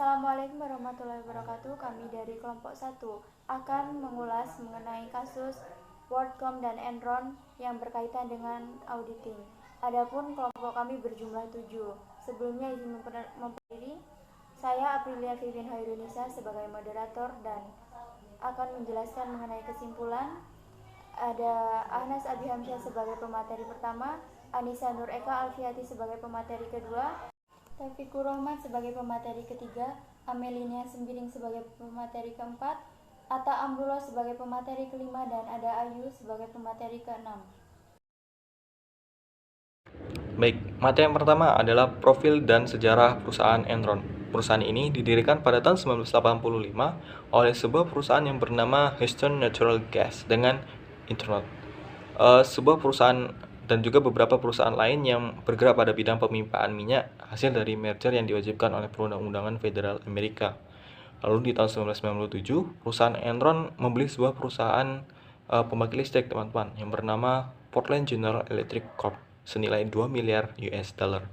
Assalamualaikum warahmatullahi wabarakatuh. Kami dari kelompok 1 akan mengulas mengenai kasus WorldCom dan Enron yang berkaitan dengan auditing. Adapun kelompok kami berjumlah 7. Sebelumnya izin memperkenalkan, saya Aprilia Vivin Hairunisa sebagai moderator dan akan menjelaskan mengenai kesimpulan. Ada Ahnas Abi Hamsyah sebagai pemateri pertama, Anissa Nur Eka Alfiati sebagai pemateri kedua, Taufikur Rahman sebagai pemateri ketiga, Amelia Sembiring sebagai pemateri keempat, Atta Amrullah sebagai pemateri kelima, dan Ada Ayu sebagai pemateri keenam. Baik, materi yang pertama adalah profil dan sejarah perusahaan Enron. Perusahaan ini didirikan pada tahun 1985 oleh sebuah perusahaan yang bernama Houston Natural Gas dengan Internet. Sebuah perusahaan dan juga beberapa perusahaan lain yang bergerak pada bidang pemimpaan minyak hasil dari merger yang diwajibkan oleh perundang-undangan federal Amerika. Lalu di tahun 1997, perusahaan Enron membeli sebuah perusahaan pembangkit listrik, teman-teman, yang bernama Portland General Electric Corp senilai 2 miliar US dollar.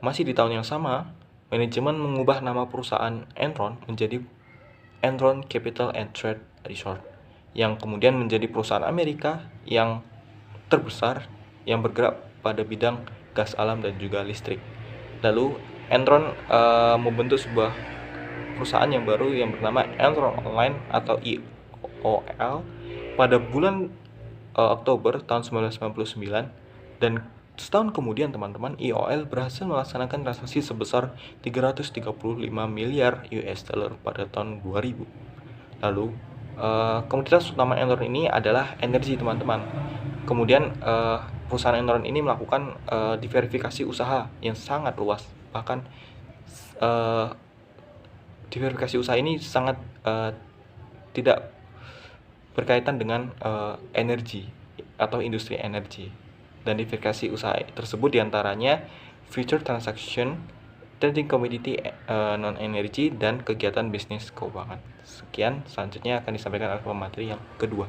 Masih di tahun yang sama, manajemen mengubah nama perusahaan Enron menjadi Enron Capital and Trade Resort, yang kemudian menjadi perusahaan Amerika yang terbesar yang bergerak pada bidang gas alam dan juga listrik. Lalu Enron membentuk sebuah perusahaan yang baru yang bernama Enron Online atau EOL pada bulan Oktober tahun 1999, dan setahun kemudian teman-teman, EOL berhasil melaksanakan transaksi sebesar 335 miliar US dollar pada tahun 2000. Lalu komoditas utama Enron ini adalah energi, teman-teman. Kemudian perusahaan Enron ini melakukan diverifikasi usaha yang sangat luas. Bahkan diverifikasi usaha ini sangat tidak berkaitan dengan energi atau industri energi. Dan diverifikasi usaha tersebut diantaranya future transaction, trading commodity non-energy, dan kegiatan bisnis keuangan. Sekian, selanjutnya akan disampaikan oleh pemateri yang kedua.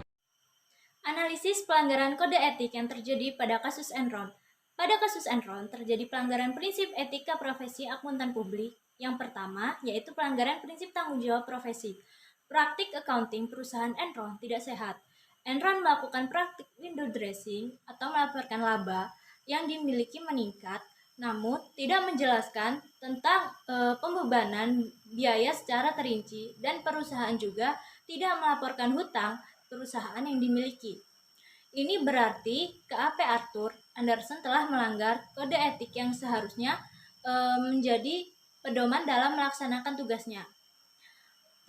Analisis pelanggaran kode etik yang terjadi pada kasus Enron. Pada kasus Enron terjadi pelanggaran prinsip etika profesi akuntan publik. Yang pertama yaitu pelanggaran prinsip tanggung jawab profesi. Praktik accounting perusahaan Enron tidak sehat. Enron melakukan praktik window dressing atau melaporkan laba yang dimiliki meningkat, namun tidak menjelaskan tentang pembebanan biaya secara terinci, dan perusahaan juga tidak melaporkan hutang perusahaan yang dimiliki. Ini berarti KAP Arthur Andersen telah melanggar kode etik yang seharusnya menjadi pedoman dalam melaksanakan tugasnya.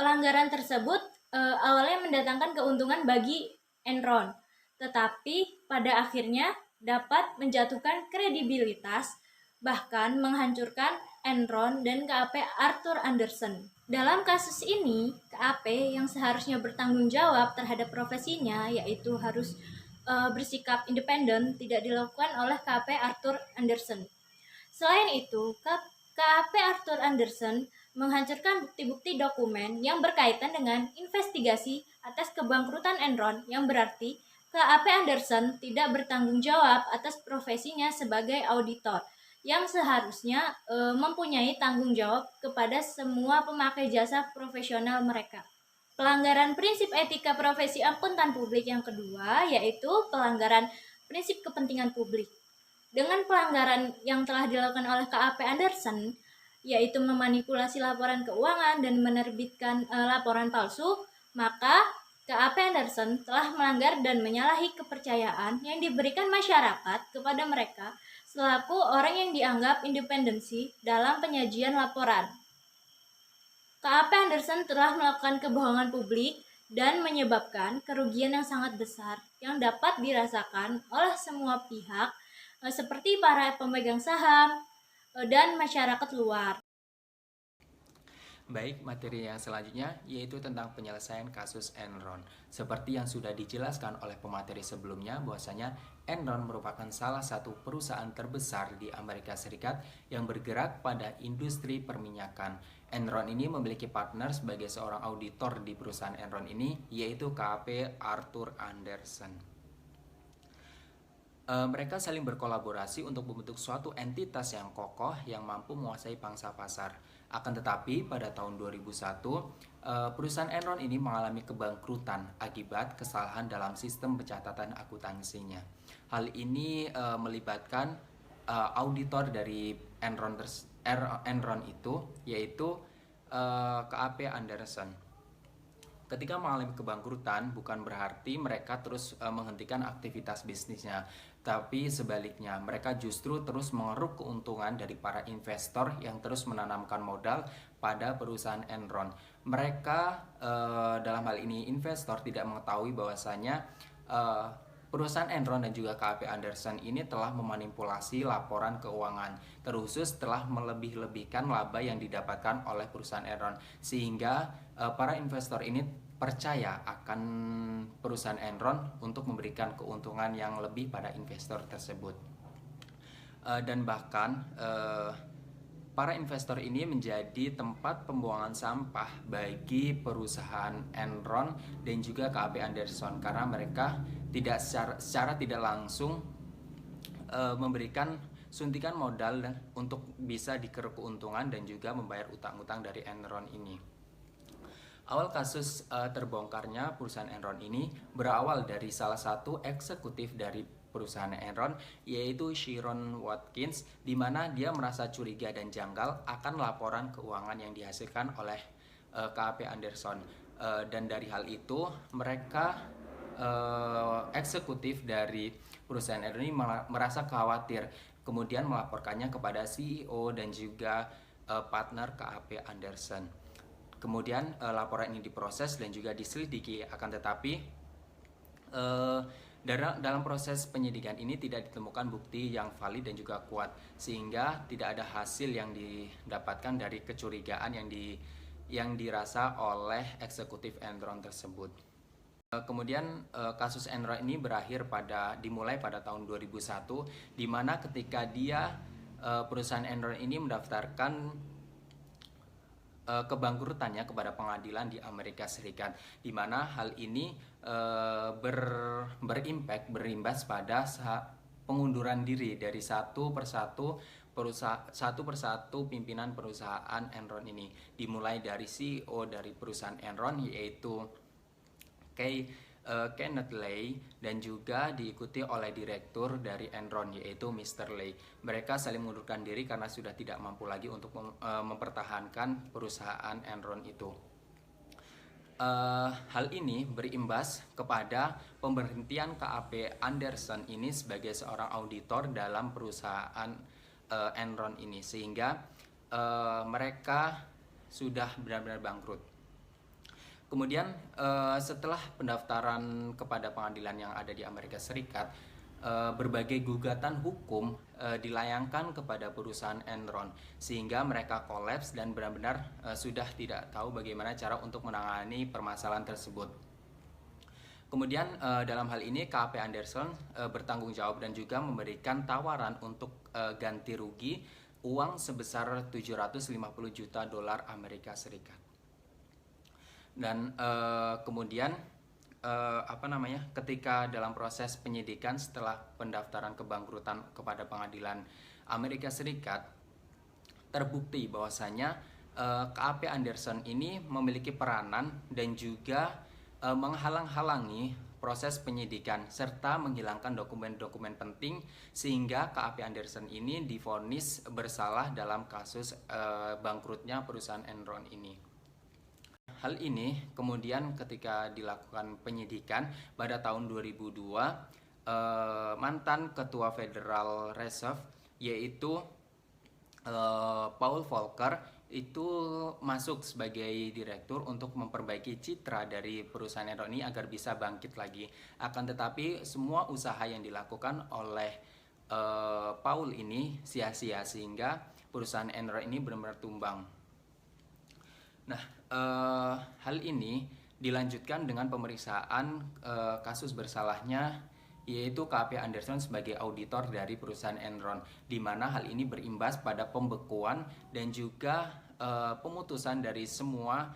Pelanggaran tersebut awalnya mendatangkan keuntungan bagi Enron, tetapi pada akhirnya dapat menjatuhkan kredibilitas, bahkan menghancurkan Enron dan KAP Arthur Andersen. Dalam kasus ini, KAP yang seharusnya bertanggung jawab terhadap profesinya, yaitu harus bersikap independen, tidak dilakukan oleh KAP Arthur Andersen. Selain itu, KAP Arthur Andersen menghancurkan bukti-bukti dokumen yang berkaitan dengan investigasi atas kebangkrutan Enron, yang berarti KAP Andersen tidak bertanggung jawab atas profesinya sebagai auditor yang seharusnya mempunyai tanggung jawab kepada semua pemakai jasa profesional mereka. Pelanggaran prinsip etika profesi akuntan publik yang kedua yaitu pelanggaran prinsip kepentingan publik. Dengan pelanggaran yang telah dilakukan oleh KAP Andersen, yaitu memanipulasi laporan keuangan dan menerbitkan laporan palsu, maka KAP Andersen telah melanggar dan menyalahi kepercayaan yang diberikan masyarakat kepada mereka selaku orang yang dianggap independensi dalam penyajian laporan. KAP Andersen telah melakukan kebohongan publik dan menyebabkan kerugian yang sangat besar yang dapat dirasakan oleh semua pihak seperti para pemegang saham dan masyarakat luar. Baik, materi yang selanjutnya yaitu tentang penyelesaian kasus Enron. Seperti yang sudah dijelaskan oleh pemateri sebelumnya, bahwasanya Enron merupakan salah satu perusahaan terbesar di Amerika Serikat yang bergerak pada industri perminyakan. Enron ini memiliki partner sebagai seorang auditor di perusahaan Enron ini, yaitu KAP Arthur Andersen. Mereka saling berkolaborasi untuk membentuk suatu entitas yang kokoh yang mampu menguasai pangsa pasar. Akan tetapi pada tahun 2001, perusahaan Enron ini mengalami kebangkrutan akibat kesalahan dalam sistem pencatatan akuntansinya. Hal ini melibatkan auditor dari Enron itu, yaitu KAP Anderson. Ketika mengalami kebangkrutan, bukan berarti mereka terus menghentikan aktivitas bisnisnya, tapi sebaliknya mereka justru terus mengeruk keuntungan dari para investor yang terus menanamkan modal pada perusahaan Enron. Mereka dalam hal ini investor tidak mengetahui bahwasanya perusahaan Enron dan juga KAP Anderson ini telah memanipulasi laporan keuangan, terkhusus telah melebih-lebihkan laba yang didapatkan oleh perusahaan Enron, sehingga para investor ini percaya akan perusahaan Enron untuk memberikan keuntungan yang lebih pada investor tersebut. Dan bahkan para investor ini menjadi tempat pembuangan sampah bagi perusahaan Enron dan juga KAP Anderson, karena mereka tidak secara tidak langsung memberikan suntikan modal untuk bisa dikeruk keuntungan dan juga membayar utang-utang dari Enron ini. Awal kasus terbongkarnya perusahaan Enron ini berawal dari salah satu eksekutif dari perusahaan Enron, yaitu Sharon Watkins, di mana dia merasa curiga dan janggal akan laporan keuangan yang dihasilkan oleh KAP Anderson. Dan dari hal itu mereka eksekutif dari perusahaan Enron ini merasa khawatir, kemudian melaporkannya kepada CEO dan juga partner KAP Anderson. Kemudian laporan ini diproses dan juga diselidiki, akan tetapi dalam proses penyidikan ini tidak ditemukan bukti yang valid dan juga kuat, sehingga tidak ada hasil yang didapatkan dari kecurigaan yang dirasa oleh eksekutif Enron tersebut. Kemudian kasus Enron ini dimulai pada tahun 2001, di mana ketika perusahaan Enron ini mendaftarkan kebangkrutannya kepada pengadilan di Amerika Serikat, di mana hal ini berimbas pada pengunduran diri dari satu persatu pimpinan perusahaan Enron ini, dimulai dari CEO dari perusahaan Enron, yaitu Kenneth Lay, dan juga diikuti oleh direktur dari Enron, yaitu Mr. Lay. Mereka saling mengundurkan diri karena sudah tidak mampu lagi untuk mempertahankan perusahaan Enron itu. Hal ini berimbas kepada pemberhentian KAP Anderson ini sebagai seorang auditor dalam perusahaan Enron ini, sehingga mereka sudah benar-benar bangkrut. Kemudian setelah pendaftaran kepada pengadilan yang ada di Amerika Serikat, berbagai gugatan hukum dilayangkan kepada perusahaan Enron, sehingga mereka kolaps dan benar-benar sudah tidak tahu bagaimana cara untuk menangani permasalahan tersebut. Kemudian dalam hal ini KAP Anderson bertanggung jawab dan juga memberikan tawaran untuk ganti rugi uang sebesar 750 juta dolar Amerika Serikat. Dan kemudian ketika dalam proses penyidikan setelah pendaftaran kebangkrutan kepada pengadilan Amerika Serikat, terbukti bahwasanya KAP Anderson ini memiliki peranan dan juga menghalang-halangi proses penyidikan serta menghilangkan dokumen-dokumen penting, sehingga KAP Anderson ini divonis bersalah dalam kasus bangkrutnya perusahaan Enron ini. Hal ini kemudian ketika dilakukan penyidikan pada tahun 2002, mantan Ketua Federal Reserve, yaitu Paul Volcker, itu masuk sebagai direktur untuk memperbaiki citra dari perusahaan Enron ini agar bisa bangkit lagi. Akan tetapi semua usaha yang dilakukan oleh Paul ini sia-sia, sehingga perusahaan Enron ini benar-benar tumbang. Nah, hal ini dilanjutkan dengan pemeriksaan kasus bersalahnya, yaitu KAP Anderson sebagai auditor dari perusahaan Enron, di mana hal ini berimbas pada pembekuan dan juga pemutusan dari semua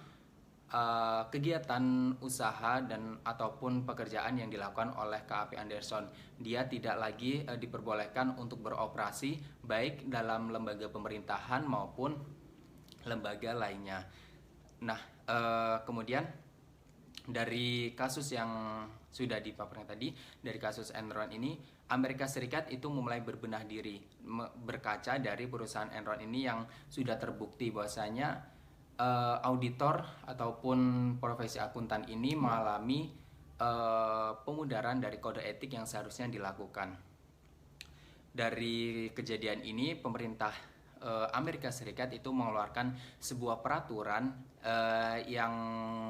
kegiatan usaha dan ataupun pekerjaan yang dilakukan oleh KAP Anderson. Dia tidak lagi diperbolehkan untuk beroperasi baik dalam lembaga pemerintahan maupun lembaga lainnya. Nah, kemudian dari kasus yang sudah dipaparkan tadi, dari kasus Enron ini, Amerika Serikat itu mulai berbenah diri berkaca dari perusahaan Enron ini yang sudah terbukti bahwasanya auditor ataupun profesi akuntan ini mengalami pemudaran dari kode etik yang seharusnya dilakukan. Dari kejadian ini, pemerintah Amerika Serikat itu mengeluarkan sebuah peraturan yang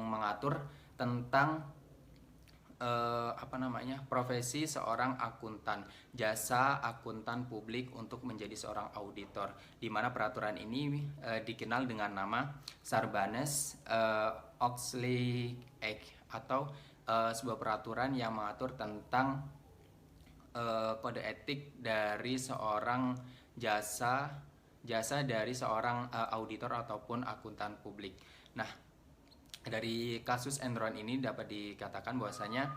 mengatur tentang profesi seorang akuntan, jasa akuntan publik untuk menjadi seorang auditor, di mana peraturan ini dikenal dengan nama Sarbanes-Oxley Act, atau sebuah peraturan yang mengatur tentang kode etik dari seorang jasa dari seorang auditor ataupun akuntan publik. Nah, dari kasus Enron ini dapat dikatakan bahwasanya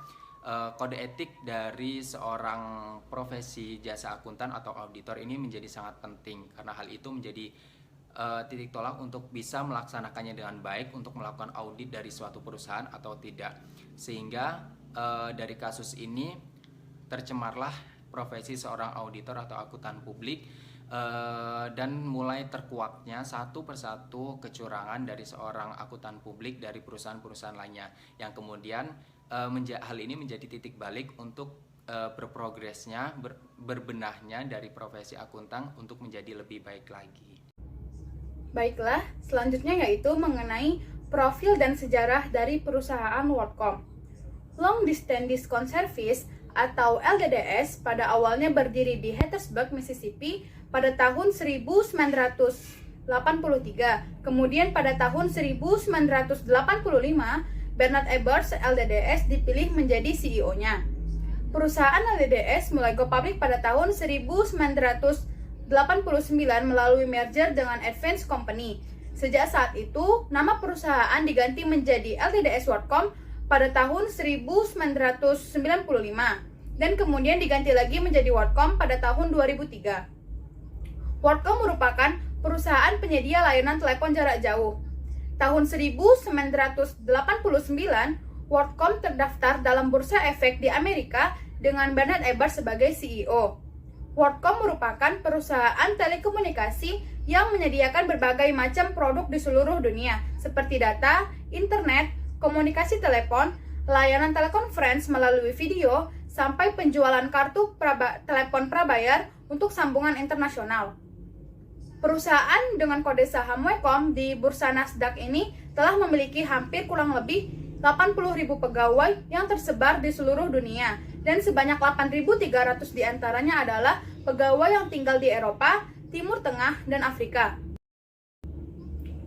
kode etik dari seorang profesi jasa akuntan atau auditor ini menjadi sangat penting, karena hal itu menjadi titik tolak untuk bisa melaksanakannya dengan baik untuk melakukan audit dari suatu perusahaan atau tidak. Sehingga dari kasus ini tercemarlah profesi seorang auditor atau akuntan publik, dan mulai terkuaknya satu persatu kecurangan dari seorang akuntan publik dari perusahaan-perusahaan lainnya, yang kemudian hal ini menjadi titik balik untuk berprogresnya, berbenahnya dari profesi akuntan untuk menjadi lebih baik lagi. Baiklah, selanjutnya yaitu mengenai profil dan sejarah dari perusahaan WorldCom. Long Distance Discount Service atau LDDS pada awalnya berdiri di Hattiesburg, Mississippi pada tahun 1983. Kemudian pada tahun 1985, Bernard Ebbers LDDS dipilih menjadi CEO-nya. Perusahaan LDDS mulai go public pada tahun 1989 melalui merger dengan Advance Company. Sejak saat itu, nama perusahaan diganti menjadi LDDS WorldCom pada tahun 1995 dan kemudian diganti lagi menjadi WorldCom pada tahun 2003. WorldCom merupakan perusahaan penyedia layanan telepon jarak jauh. Tahun 1989, WorldCom terdaftar dalam Bursa Efek di Amerika dengan Bernard Ebbers sebagai CEO. WorldCom merupakan perusahaan telekomunikasi yang menyediakan berbagai macam produk di seluruh dunia, seperti data, internet, komunikasi telepon, layanan telekonferensi melalui video, sampai penjualan kartu telepon prabayar untuk sambungan internasional. Perusahaan dengan kode saham WorldCom di Bursa Nasdaq ini telah memiliki hampir kurang lebih 80.000 pegawai yang tersebar di seluruh dunia, dan sebanyak 8.300 diantaranya adalah pegawai yang tinggal di Eropa, Timur Tengah, dan Afrika.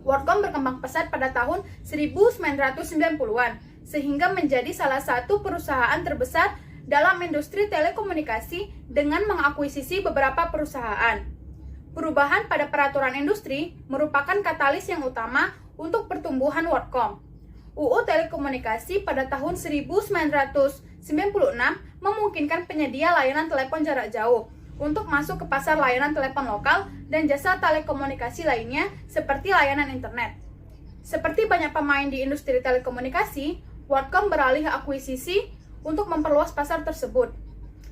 WorldCom berkembang pesat pada tahun 1990-an, sehingga menjadi salah satu perusahaan terbesar dalam industri telekomunikasi dengan mengakuisisi beberapa perusahaan. Perubahan pada peraturan industri merupakan katalis yang utama untuk pertumbuhan WorldCom. UU Telekomunikasi pada tahun 1996 memungkinkan penyedia layanan telepon jarak jauh untuk masuk ke pasar layanan telepon lokal dan jasa telekomunikasi lainnya seperti layanan internet. Seperti banyak pemain di industri telekomunikasi, WorldCom beralih akuisisi untuk memperluas pasar tersebut.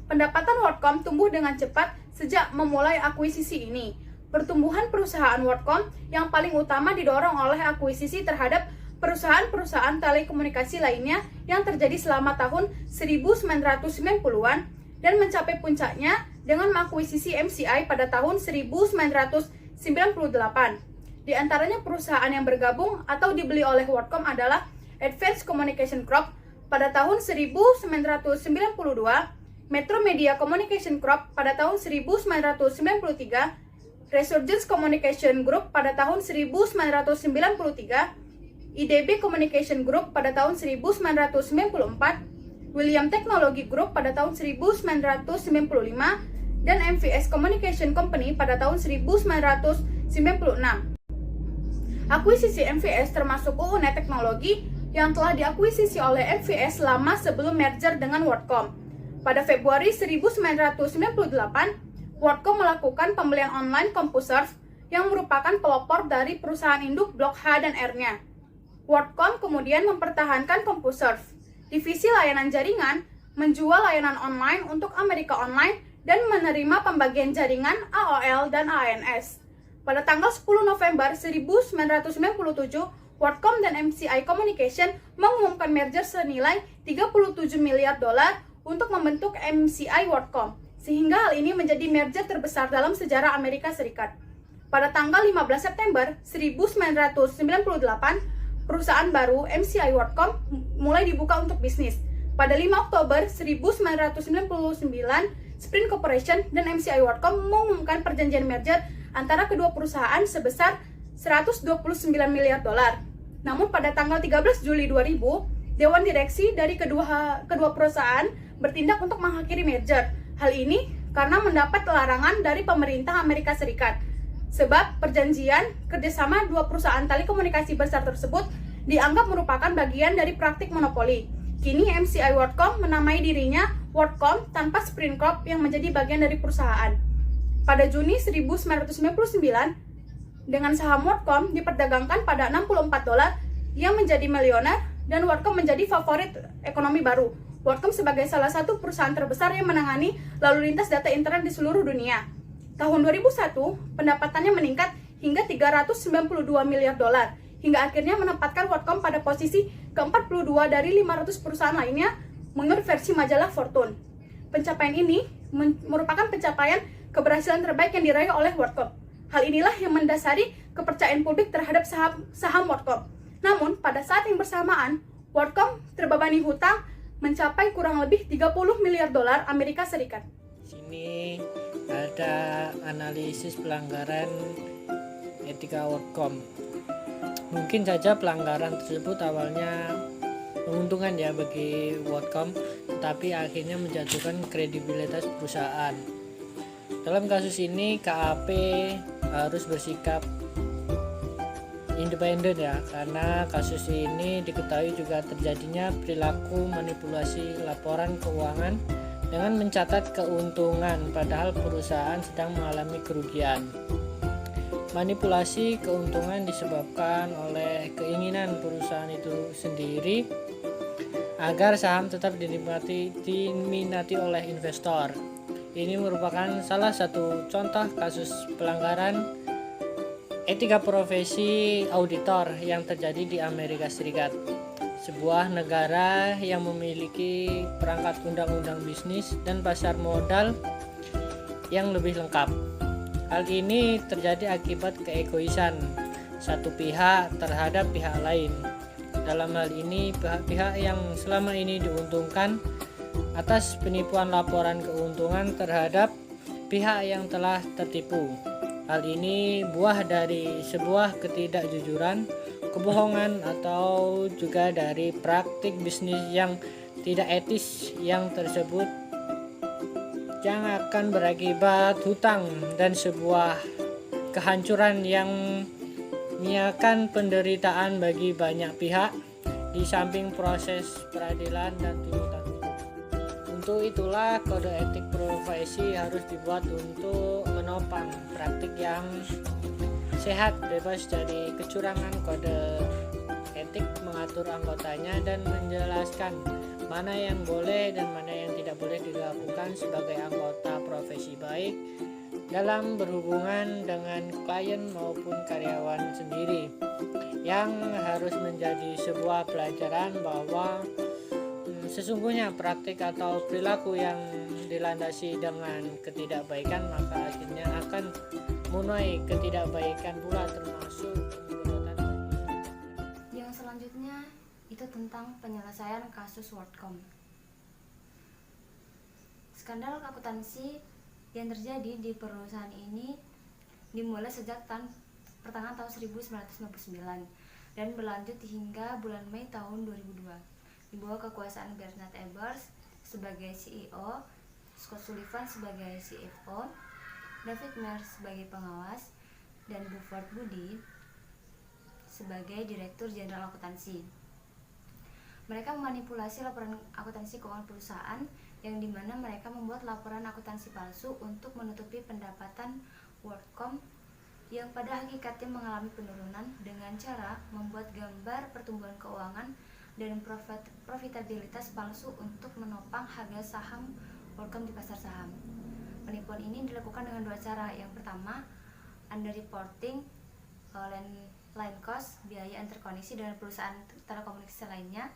Pendapatan WorldCom tumbuh dengan cepat sejak memulai akuisisi ini. Pertumbuhan perusahaan WorldCom yang paling utama didorong oleh akuisisi terhadap perusahaan-perusahaan telekomunikasi lainnya yang terjadi selama tahun 1990-an dan mencapai puncaknya dengan mengakuisisi MCI pada tahun 1998. Di antaranya perusahaan yang bergabung atau dibeli oleh WorldCom adalah Advance Communication Corp pada tahun 1992, Metro Media Communication Corp pada tahun 1993, Resurgence Communication Group pada tahun 1993, IDB Communication Group pada tahun 1994, William Technology Group pada tahun 1995, dan MVS Communication Company pada tahun 1996. Akuisisi MVS termasuk UU Net Teknologi yang telah diakuisisi oleh MVS lama sebelum merger dengan WorldCom. Pada Februari 1998, WorldCom melakukan pembelian online CompuServe yang merupakan pelopor dari perusahaan induk Blok H dan R-nya. WorldCom kemudian mempertahankan CompuServe, divisi layanan jaringan, menjual layanan online untuk Amerika Online dan menerima pembagian jaringan AOL dan ANS. Pada tanggal 10 November 1997, WorldCom dan MCI Communication mengumumkan merger senilai 37 miliar dolar untuk membentuk MCI WorldCom, sehingga hal ini menjadi merger terbesar dalam sejarah Amerika Serikat. Pada tanggal 15 September 1998, perusahaan baru MCI WorldCom mulai dibuka untuk bisnis. Pada 5 Oktober 1999, Sprint Corporation dan MCI WorldCom mengumumkan perjanjian merger antara kedua perusahaan sebesar 129 miliar dolar. Namun pada tanggal 13 Juli 2000, Dewan Direksi dari kedua perusahaan bertindak untuk mengakhiri merger. Hal ini karena mendapat larangan dari pemerintah Amerika Serikat. Sebab perjanjian kerjasama dua perusahaan telekomunikasi besar tersebut dianggap merupakan bagian dari praktik monopoli. Kini MCI WorldCom menamai dirinya WorldCom tanpa Sprint Corp yang menjadi bagian dari perusahaan. Pada Juni 1999, dengan saham WorldCom diperdagangkan pada $64, ia menjadi milioner dan WorldCom menjadi favorit ekonomi baru. WorldCom sebagai salah satu perusahaan terbesar yang menangani lalu lintas data internet di seluruh dunia. Tahun 2001, pendapatannya meningkat hingga $392 miliar, hingga akhirnya menempatkan WorldCom pada posisi ke-42 dari 500 perusahaan lainnya menurut versi majalah Fortune. Pencapaian ini merupakan pencapaian keberhasilan terbaik yang diraih oleh WorldCom. Hal inilah yang mendasari kepercayaan publik terhadap saham WorldCom. Namun, pada saat yang bersamaan, WorldCom terbebani hutang mencapai kurang lebih 30 miliar dolar Amerika Serikat. Sini ada analisis pelanggaran etika WorldCom. Mungkin saja pelanggaran tersebut awalnya menguntungkan ya bagi WorldCom, tetapi akhirnya menjatuhkan kredibilitas perusahaan. Dalam kasus ini KAP harus bersikap independen ya, karena kasus ini diketahui juga terjadinya perilaku manipulasi laporan keuangan dengan mencatat keuntungan padahal perusahaan sedang mengalami kerugian. Manipulasi keuntungan disebabkan oleh keinginan perusahaan itu sendiri agar saham tetap diminati oleh investor. Ini merupakan salah satu contoh kasus pelanggaran etika profesi auditor yang terjadi di Amerika Serikat, sebuah negara yang memiliki perangkat undang-undang bisnis dan pasar modal yang lebih lengkap. Hal ini terjadi akibat keegoisan satu pihak terhadap pihak lain. Dalam hal ini, pihak-pihak yang selama ini diuntungkan atas penipuan laporan keuntungan terhadap pihak yang telah tertipu. Hal ini buah dari sebuah ketidakjujuran, kebohongan, atau juga dari praktik bisnis yang tidak etis yang tersebut yang akan berakibat hutang dan sebuah kehancuran yang menyiapkan penderitaan bagi banyak pihak di samping proses peradilan dan tuntutan. Untuk itulah kode etik profesi harus dibuat untuk menopang praktik yang sehat, bebas dari kecurangan. Kode etik mengatur anggotanya dan menjelaskan mana yang boleh dan mana yang tidak boleh dilakukan sebagai anggota profesi, baik dalam berhubungan dengan klien maupun karyawan sendiri, yang harus menjadi sebuah pelajaran bahwa sesungguhnya praktik atau perilaku yang dilandasi dengan ketidakbaikan maka akhirnya akan menuai ketidakbaikan pula, termasuk perbuatan. Yang selanjutnya itu tentang penyelesaian kasus WorldCom. Skandal akuntansi yang terjadi di perusahaan ini dimulai sejak pertengahan tahun 1999 dan berlanjut hingga bulan Mei tahun 2002. Di bawah kekuasaan Bernard Ebbers sebagai CEO, Scott Sullivan sebagai CFO, David Meyer sebagai pengawas, dan Buford Budi sebagai Direktur Jenderal Akuntansi. Mereka memanipulasi laporan akuntansi keuangan perusahaan, yang dimana mereka membuat laporan akuntansi palsu untuk menutupi pendapatan WorldCom yang pada hakikatnya mengalami penurunan dengan cara membuat gambar pertumbuhan keuangan dan profitabilitas palsu untuk menopang harga saham WorldCom di pasar saham. Penipuan ini dilakukan dengan dua cara. Yang pertama, underreporting line cost, biaya interkoneksi dengan perusahaan telekomunikasi lainnya,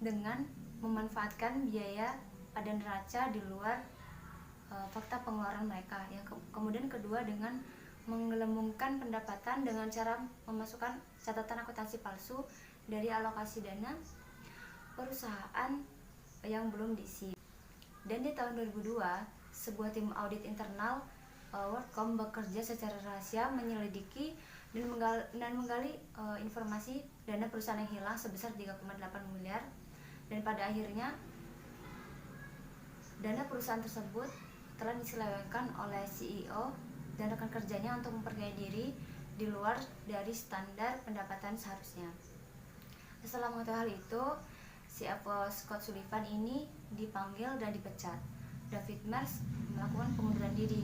dengan memanfaatkan biaya pada neraca di luar fakta pengeluaran mereka. Yang kemudian kedua, dengan menggelembungkan pendapatan dengan cara memasukkan catatan akuntansi palsu dari alokasi dana perusahaan yang belum diisi. Dan di tahun 2002, sebuah tim audit internal WorldCom bekerja secara rahasia menyelidiki dan menggali informasi dana perusahaan yang hilang sebesar 3,8 miliar, dan pada akhirnya dana perusahaan tersebut telah diselewengkan oleh CEO dan rekan kerjanya untuk memperkaya diri di luar dari standar pendapatan seharusnya. Setelah mengetahui hal itu, CFO Scott Sullivan ini dipanggil dan dipecat. David Merz melakukan pengunduran diri.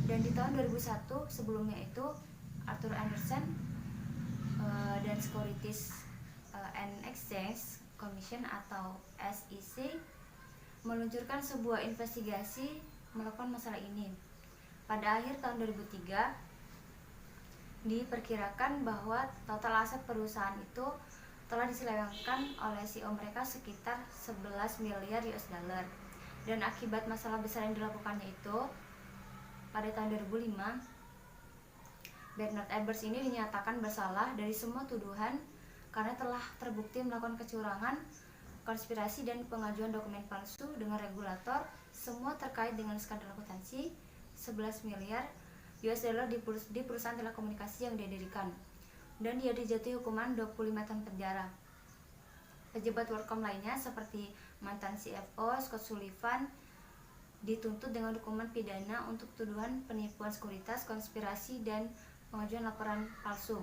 Dan di tahun 2001, sebelumnya itu, Arthur Andersen dan Securities and Exchange Commission atau SEC meluncurkan sebuah investigasi melakukan masalah ini. Pada akhir tahun 2003, diperkirakan bahwa total aset perusahaan itu telah diselewengkan oleh CEO mereka sekitar 11 miliar US dollar. Dan akibat masalah besar yang dilakukannya itu, pada tahun 2005, Bernard Ebbers ini dinyatakan bersalah dari semua tuduhan karena telah terbukti melakukan kecurangan, konspirasi, dan pengajuan dokumen palsu dengan regulator, semua terkait dengan skandal akuntansi 11 miliar US dollar di perusahaan telekomunikasi yang dia dirikan. Dan dia dijatuhi hukuman 25 tahun penjara. Pejabat WorldCom lainnya seperti mantan CFO Scott Sullivan dituntut dengan hukuman pidana untuk tuduhan penipuan sekuritas, konspirasi, dan pengajuan laporan palsu.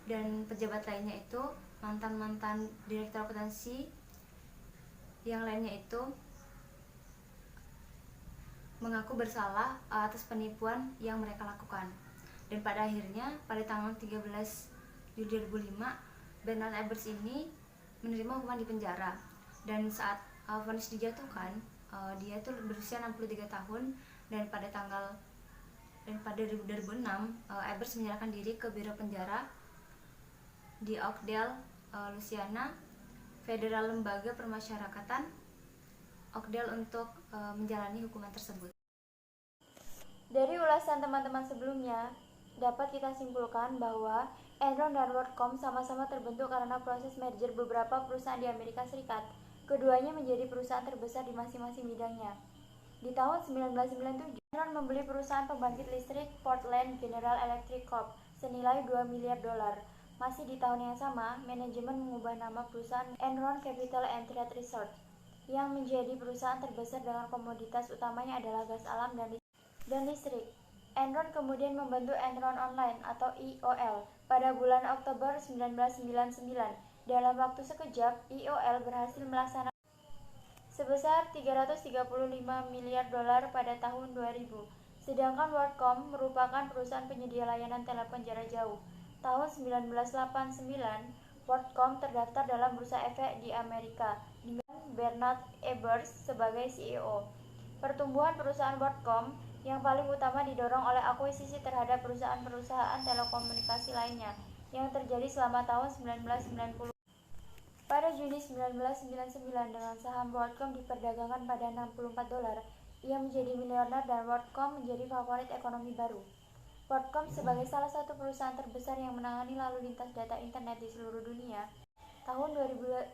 Dan pejabat lainnya itu mantan direktur akuntansi yang lainnya itu mengaku bersalah atas penipuan yang mereka lakukan. Dan pada akhirnya pada tanggal 13 Juli 2005, Bernard Ebbers ini menerima hukuman di penjara. Dan saat vonis dijatuhkan, dia itu berusia 63 tahun, dan pada 2006 Ebbers menyerahkan diri ke biro penjara di Oakdale, Louisiana, Federal Lembaga Permasyarakatan Oakdale untuk menjalani hukuman tersebut. Dari ulasan teman-teman sebelumnya, dapat kita simpulkan bahwa Enron dan WorldCom sama-sama terbentuk karena proses merger beberapa perusahaan di Amerika Serikat. Keduanya menjadi perusahaan terbesar di masing-masing bidangnya. Di tahun 1997, Enron membeli perusahaan pembangkit listrik Portland General Electric Corp senilai 2 miliar dolar. Masih di tahun yang sama, manajemen mengubah nama perusahaan Enron Capital and Trade Research, yang menjadi perusahaan terbesar dengan komoditas utamanya adalah gas alam dan listrik. Enron kemudian membentuk Enron Online atau EOL pada bulan Oktober 1999. Dalam waktu sekejap, EOL berhasil melaksanakan sebesar 335 miliar dolar pada tahun 2000. Sedangkan WorldCom merupakan perusahaan penyedia layanan telepon jarak jauh. Tahun 1989, WorldCom terdaftar dalam bursa efek di Amerika dengan Bernard Ebbers sebagai CEO. Pertumbuhan perusahaan WorldCom yang paling utama didorong oleh akuisisi terhadap perusahaan-perusahaan telekomunikasi lainnya yang terjadi selama tahun 1990. Pada Juni 1999, dengan saham WorldCom diperdagangkan pada 64 dolar, ia menjadi miliuner dan WorldCom menjadi favorit ekonomi baru. WorldCom sebagai salah satu perusahaan terbesar yang menangani lalu lintas data internet di seluruh dunia, tahun 2001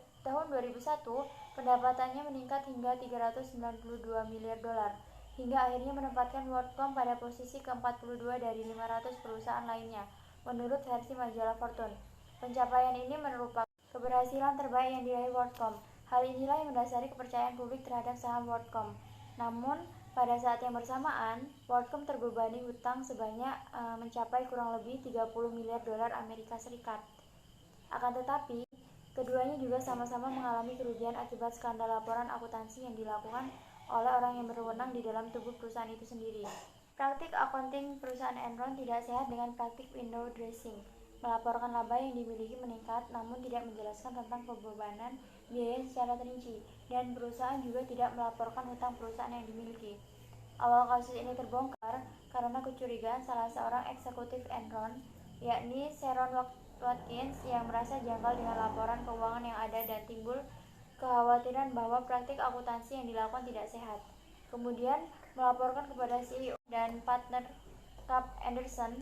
pendapatannya meningkat hingga 392 miliar dolar, hingga akhirnya menempatkan WorldCom pada posisi ke-42 dari 500 perusahaan lainnya, menurut versi majalah Fortune. Pencapaian ini merupakan keberhasilan terbaik yang diraih WorldCom. Hal inilah yang mendasari kepercayaan publik terhadap saham WorldCom. Namun, pada saat yang bersamaan, WorldCom terbebani hutang sebanyak mencapai kurang lebih 30 miliar dolar Amerika Serikat. Akan tetapi, keduanya juga sama-sama mengalami kerugian akibat skandal laporan akuntansi yang dilakukan oleh orang yang berwenang di dalam tubuh perusahaan itu sendiri. Praktik accounting perusahaan Enron tidak sehat dengan praktik window dressing. Melaporkan laba yang dimiliki meningkat namun tidak menjelaskan tentang pembebanan biaya secara terinci, dan perusahaan juga tidak melaporkan hutang perusahaan yang dimiliki. Awal kasus ini terbongkar karena kecurigaan salah seorang eksekutif Enron, yakni Sharon Watkins, yang merasa janggal dengan laporan keuangan yang ada dan timbul kekhawatiran bahwa praktik akuntansi yang dilakukan tidak sehat. Kemudian melaporkan kepada CEO dan partner Cap Anderson,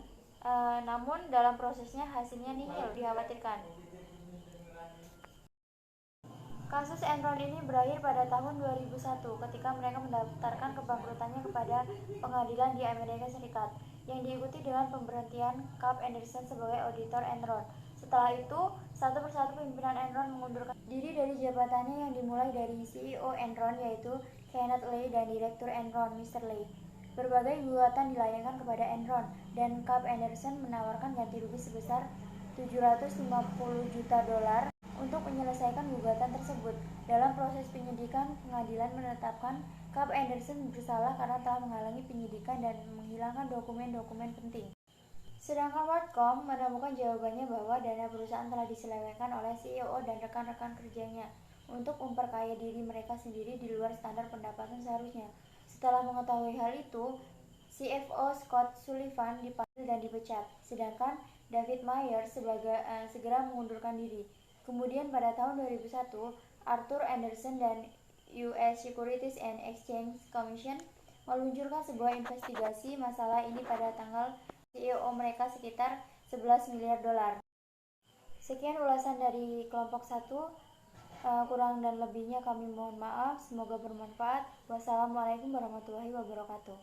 namun dalam prosesnya hasilnya nihil, dikhawatirkan. Kasus Enron ini berakhir pada tahun 2001 ketika mereka mendaftarkan kebangkrutannya kepada pengadilan di Amerika Serikat, yang diikuti dengan pemberhentian Cap Anderson sebagai auditor Enron. Setelah itu, satu persatu pimpinan Enron mengundurkan diri dari jabatannya, yang dimulai dari CEO Enron yaitu Kenneth Lay dan Direktur Enron Mr. Lay. Berbagai gugatan dilayangkan kepada Enron, dan Cap Anderson menawarkan ganti rugi sebesar $750 juta untuk menyelesaikan gugatan tersebut. Dalam proses penyidikan, pengadilan menetapkan Cap Anderson bersalah karena telah menghalangi penyidikan dan menghilangkan dokumen-dokumen penting. Sedangkan WorldCom menemukan jawabannya bahwa dana perusahaan telah diselewengkan oleh CEO dan rekan-rekan kerjanya untuk memperkaya diri mereka sendiri di luar standar pendapatan seharusnya. Setelah mengetahui hal itu, CFO Scott Sullivan dipanggil dan dipecat, sedangkan David Mayer segera mengundurkan diri. Kemudian pada tahun 2001, Arthur Andersen dan US Securities and Exchange Commission meluncurkan sebuah investigasi masalah ini pada tanggal CEO mereka sekitar $11 miliar. Sekian ulasan dari kelompok 1. Kurang dan lebihnya kami mohon maaf. Semoga bermanfaat. Wassalamualaikum warahmatullahi wabarakatuh.